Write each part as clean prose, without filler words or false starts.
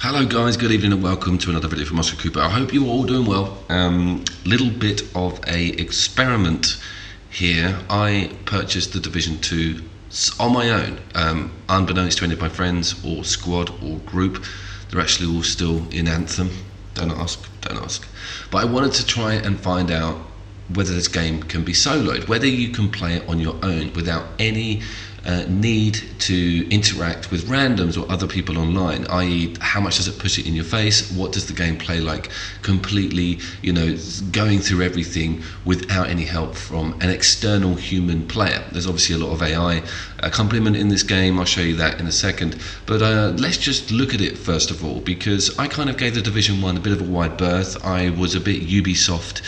Hello guys, good evening and welcome to another video from Oscar Cooper. I hope you're all doing well. Little bit of a experiment here. I purchased the Division 2 on my own, unbeknownst to any of my friends or squad or group. They're actually all still in Anthem. Don't ask. But I wanted to try and find out whether this game can be soloed, whether you can play it on your own without any need to interact with randoms or other people online, i.e. how much does it push it in your face, what does the game play like completely, going through everything without any help from an external human player. There's obviously a lot of AI accompaniment in this game, I'll show you that in a second, but let's just look at it first of all, because I kind of gave the Division 1 a bit of a wide berth. I was a bit Ubisoft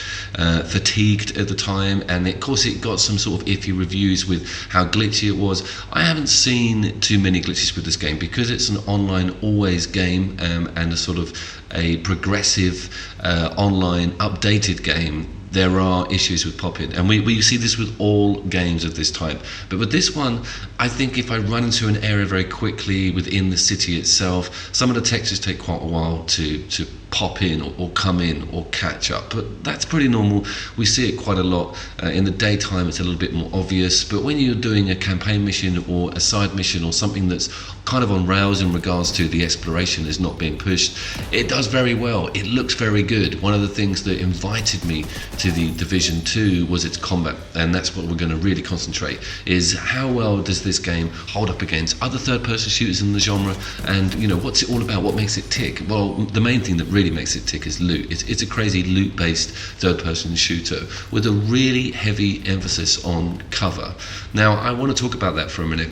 fatigued at the time, and of course it got some sort of iffy reviews with how glitchy it was. I haven't seen too many glitches with this game because it's an online always game, and a sort of a progressive online updated game. There are issues with pop-in, and we see this with all games of this type. But with this one, I think if I run into an area very quickly within the city itself, some of the textures take quite a while to pop in or come in or catch up, but that's pretty normal. We see it quite a lot. In the daytime it's a little bit more obvious, but when you're doing a campaign mission or a side mission or something that's kind of on rails in regards to the exploration is not being pushed, it does very well. It looks very good. One of the things that invited me to the Division 2 was its combat, and that's what we're going to really concentrate, is how well does this game hold up against other third-person shooters in the genre, and what's it all about, what makes it tick? Well, the main thing that really makes it tick is loot. It's a crazy loot-based third-person shooter with a really heavy emphasis on cover. Now, I want to talk about that for a minute.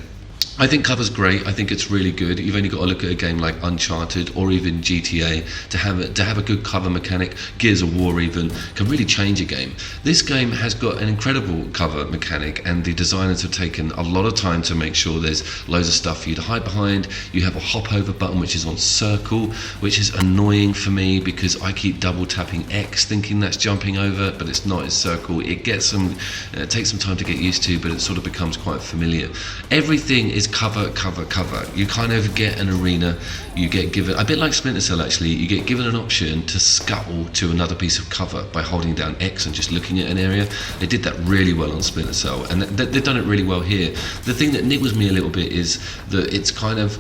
I think cover's great. I think it's really good. You've only got to look at a game like Uncharted or even GTA to have a good cover mechanic. Gears of War even can really change a game. This game has got an incredible cover mechanic, and the designers have taken a lot of time to make sure there's loads of stuff for you to hide behind. You have a hop over button which is on circle, which is annoying for me because I keep double tapping X thinking that's jumping over, but it's not, it's circle. It takes some time to get used to, but it sort of becomes quite familiar. Everything is cover. You kind of get an arena, you get given, a bit like Splinter Cell actually, you get given an option to scuttle to another piece of cover by holding down X and just looking at an area. They did that really well on Splinter Cell, and they've done it really well here. The thing that niggles me a little bit is that it's kind of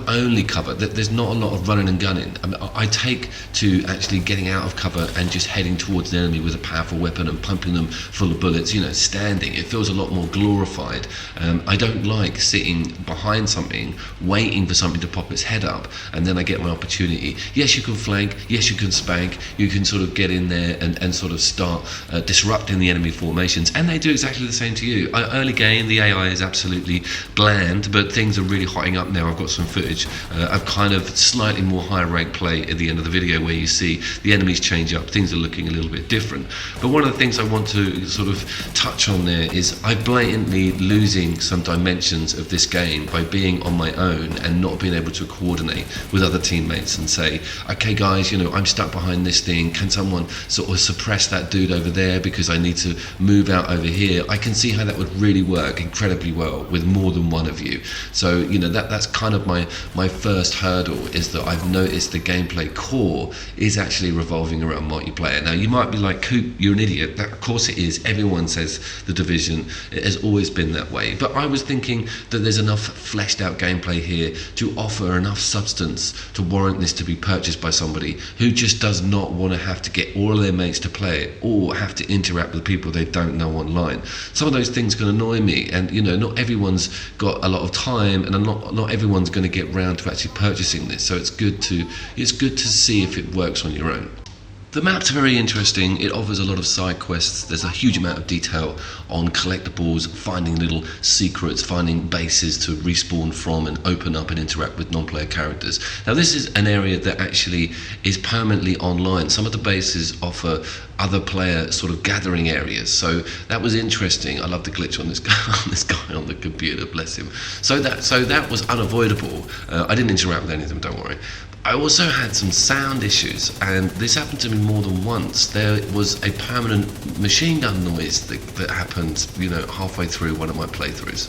only cover, that there's not a lot of running and gunning. I take to actually getting out of cover and just heading towards the enemy with a powerful weapon and pumping them full of bullets, standing. It feels a lot more glorified. I don't like sitting behind something, waiting for something to pop its head up, and then I get my opportunity. Yes, you can flank, yes, you can spank, you can sort of get in there and sort of start disrupting the enemy formations, and they do exactly the same to you. Early game, the AI is absolutely bland, but things are really hotting up now. I've got some footage of kind of slightly more higher rank play at the end of the video where you see the enemies change up, things are looking a little bit different. But one of the things I want to sort of touch on there is I'm blatantly losing some dimensions of this game by being on my own and not being able to coordinate with other teammates and say, okay guys, I'm stuck behind this thing, can someone sort of suppress that dude over there because I need to move out over here? I can see how that would really work incredibly well with more than one of you. So that's kind of my first hurdle, is that I've noticed the gameplay core is actually revolving around multiplayer. Now you might be like, Coop, you're an idiot. Of course it is. Everyone says the Division, it has always been that way. But I was thinking that there's enough fleshed out gameplay here to offer enough substance to warrant this to be purchased by somebody who just does not want to have to get all of their mates to play it or have to interact with people they don't know online. Some of those things can annoy me, and not everyone's got a lot of time, and not everyone's going to get round to actually purchasing this, so it's good to see if it works on your own. The map's very interesting. It offers a lot of side quests. There's a huge amount of detail on collectibles, finding little secrets, finding bases to respawn from and open up and interact with non-player characters. Now this is an area that actually is permanently online. Some of the bases offer other player sort of gathering areas, so that was interesting. I love the glitch on this guy on the computer, bless him. So that was unavoidable. I didn't interact with any of them, don't worry. I also had some sound issues, and this happened to me more than once. There was a permanent machine gun noise that happened, halfway through one of my playthroughs.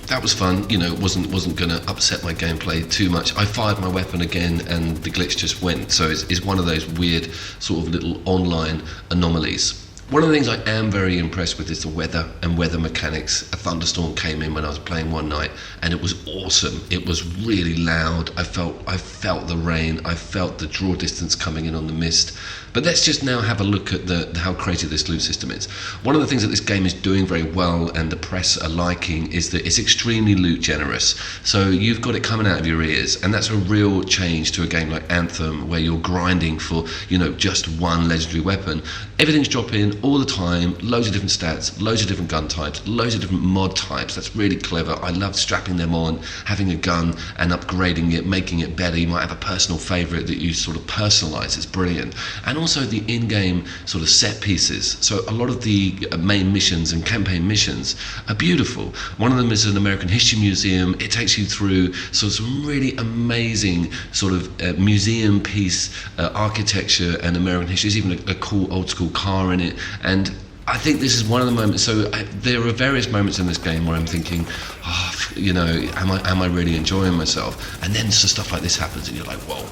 that was fun. You know, it wasn't going to upset my gameplay too much. I fired my weapon again, and the glitch just went. So it's one of those weird sort of little online anomalies. One of the things I am very impressed with is the weather and weather mechanics. A thunderstorm came in when I was playing one night, and it was awesome. It was really loud. I felt the rain. I felt the draw distance coming in on the mist. But let's just now have a look at how crazy this loot system is. One of the things that this game is doing very well, and the press are liking, is that it's extremely loot generous. So you've got it coming out of your ears, and that's a real change to a game like Anthem, where you're grinding for, you know, just one legendary weapon. Everything's dropping all the time, loads of different stats, loads of different gun types, loads of different mod types. That's really clever. I love strapping them on, having a gun and upgrading it, making it better. You might have a personal favorite that you sort of personalize. It's brilliant. And also the in-game sort of set pieces. So a lot of the main missions and campaign missions are beautiful. One of them is an American History Museum. It takes you through sort of some really amazing sort of museum piece architecture and American history. There's even a cool old school car in it. And I think this is one of the moments. So there are various moments in this game where I'm thinking, oh, you know, am I really enjoying myself? And then so stuff like this happens, and you're like, whoa.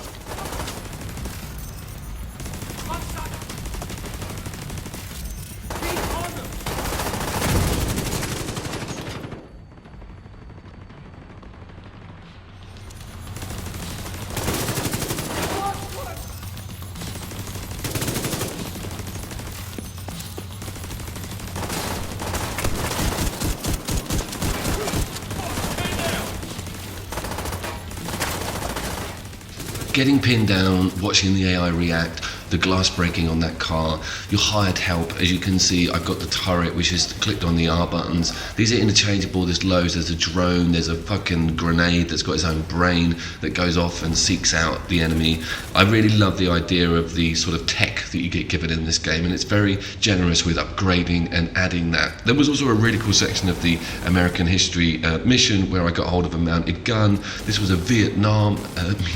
Getting pinned down, watching the AI react, the glass breaking on that car, your hired help. As you can see, I've got the turret, which is clicked on the R buttons. These are interchangeable. There's loads. There's a drone. There's a fucking grenade that's got its own brain that goes off and seeks out the enemy. I really love the idea of the sort of tech that you get given in this game, and it's very generous with upgrading and adding that. There was also a really cool section of the American history mission where I got hold of a mounted gun. This was a Vietnam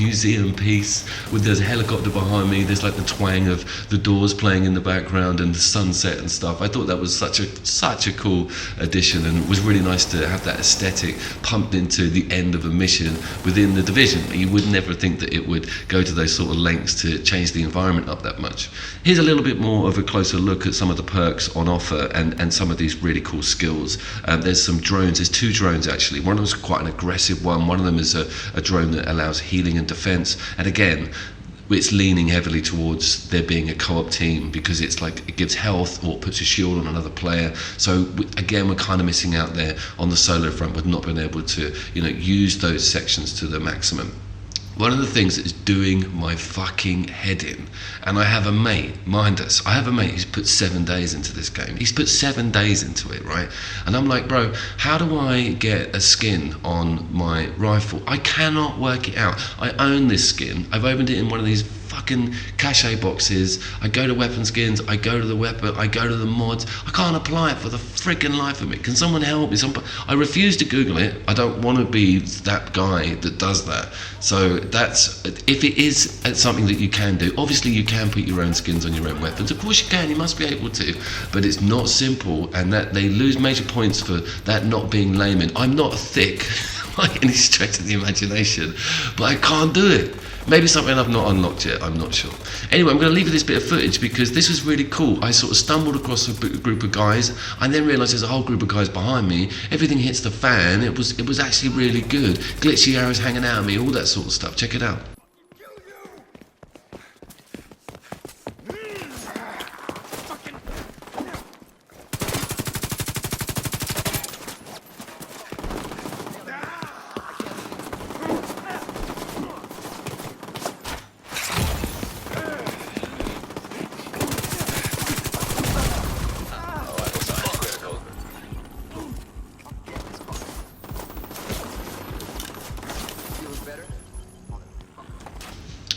museum piece with there's a helicopter behind me. There's like the twang of the Doors playing in the background and the sunset and stuff. I thought that was such a cool addition, and it was really nice to have that aesthetic pumped into the end of a mission within the Division. You would never think that it would go to those sort of lengths to change the environment up that much. Here's a little bit more of a closer look at some of the perks on offer and some of these really cool skills. There's some drones. There's two drones actually. One of them is quite an aggressive one. One of them is a drone that allows healing and defense. And again, it's leaning heavily towards there being a co-op team, because it's like it gives health or puts a shield on another player. So again, we're kind of missing out there on the solo front with not being able to, you know, use those sections to the maximum. One of the things that is doing my fucking head in, and I have a mate, mind us, I have a mate who's put 7 days into this game. He's put 7 days into it, right? And I'm like, bro, how do I get a skin on my rifle? I cannot work it out. I own this skin. I've opened it in one of these fucking cache boxes. I go to weapon skins, I go to the weapon, I go to the mods. I can't apply it for the freaking life of me. Can someone help me? I refuse to Google it. I don't want to be that guy that does that. So that's, if it is something that you can do, obviously you can put your own skins on your own weapons. Of course you can, you must be able to, but it's not simple, and that they lose major points for that not being layman. I'm not thick by any stretch of the imagination, but I can't do it. Maybe something I've not unlocked yet, I'm not sure. Anyway, I'm going to leave you this bit of footage because this was really cool. I sort of stumbled across a group of guys. I then realised there's a whole group of guys behind me. Everything hits the fan. It was actually really good. Glitchy arrows hanging out at me, all that sort of stuff. Check it out.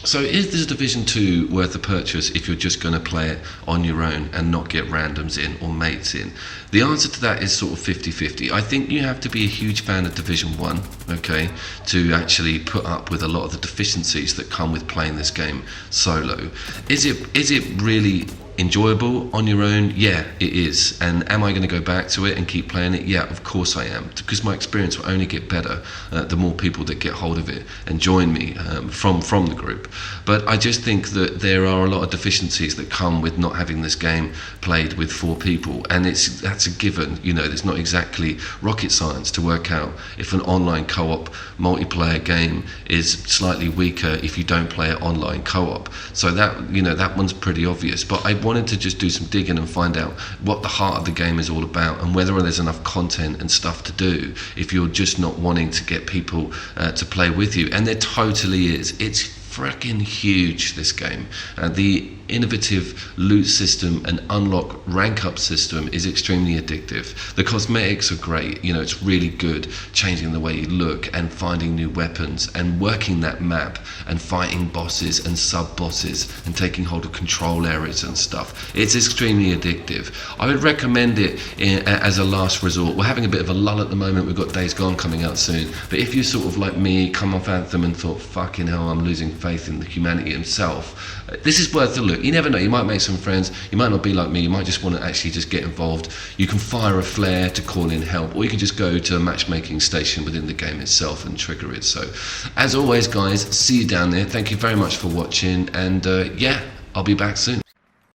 So is this Division 2 worth a purchase if you're just going to play it on your own and not get randoms in or mates in? The answer to that is sort of 50-50. I think you have to be a huge fan of Division 1, okay, to actually put up with a lot of the deficiencies that come with playing this game solo. Is it really enjoyable on your own? Yeah, it is. And am I going to go back to it and keep playing it? Yeah, of course I am, because my experience will only get better the more people that get hold of it and join me from the group. But I just think that there are a lot of deficiencies that come with not having this game played with 4 people, and that's a given. You know, it's not exactly rocket science to work out if an online co-op multiplayer game is slightly weaker if you don't play it online co-op. So that, you know, that one's pretty obvious. But I wanted to just do some digging and find out what the heart of the game is all about, and whether there's enough content and stuff to do if you're just not wanting to get people to play with you. And there totally is. It's freaking huge, this game. The innovative loot system and unlock rank up system is extremely addictive. The cosmetics are great, you know, it's really good, changing the way you look and finding new weapons and working that map and fighting bosses and sub bosses and taking hold of control areas and stuff. It's extremely addictive. I would recommend it as a last resort. We're having a bit of a lull at the moment. We've got Days Gone coming out soon, but if you sort of like me, come off Anthem and thought, fucking hell, I'm losing faith in the humanity himself, this is worth a look. You never know, you might make some friends, you might not be like me, you might just want to actually just get involved. You can fire a flare to call in help, or you can just go to a matchmaking station within the game itself and trigger it. So as always guys, see you down there. Thank you very much for watching, and yeah, I'll be back soon.